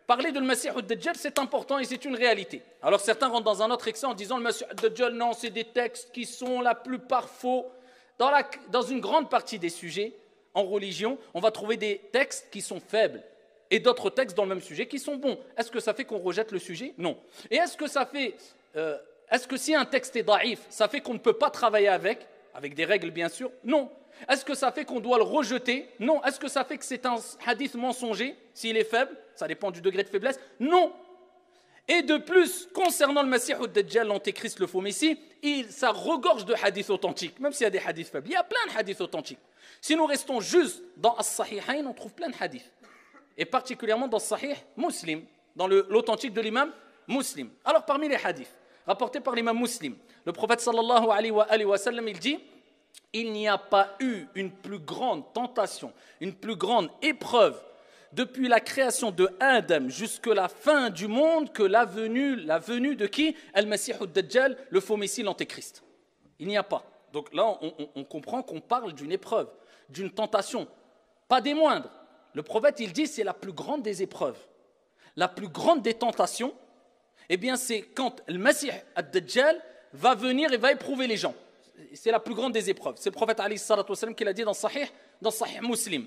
parler de le Masih ad-Dajjal, c'est important et c'est une réalité. Alors certains rentrent dans un autre excès en disant le Masih ad-Dajjal, non, c'est des textes qui sont la plupart faux. Dans une grande partie des sujets en religion, on va trouver des textes qui sont faibles et d'autres textes dans le même sujet qui sont bons. Est-ce que ça fait qu'on rejette le sujet? Non. Et est-ce que si un texte est daïf, ça fait qu'on ne peut pas travailler avec des règles bien sûr? Non. Est-ce que ça fait qu'on doit le rejeter? Non. Est-ce que ça fait que c'est un hadith mensonger s'il est faible? Ça dépend du degré de faiblesse. Non. Et de plus, concernant le Masih ad-Dajjal, l'antéchrist, le faux messie, ça regorge de hadiths authentiques, même s'il y a des hadiths faibles. Il y a plein de hadiths authentiques. Si nous restons juste dans As-Sahihayn, on trouve plein de hadiths. Et particulièrement dans Sahih Muslim, dans l'authentique de l'imam Muslim. Alors parmi les hadiths rapportés par l'imam Muslim, le prophète sallallahu alayhi wa sallam, il dit: il n'y a pas eu une plus grande tentation, une plus grande épreuve depuis la création de Adam jusqu'à la fin du monde que la venue de qui? Al-Masih ad-Dajjal, le faux messie, l'antéchrist. Il n'y a pas. Donc là, on comprend qu'on parle d'une épreuve, d'une tentation, pas des moindres. Le prophète, il dit, c'est la plus grande des épreuves. La plus grande des tentations, eh bien, c'est quand le Masih ad-Dajjal va venir et va éprouver les gens. C'est la plus grande des épreuves. C'est le prophète alayhi salatu wa sallam qui l'a dit dans Sahih Muslim.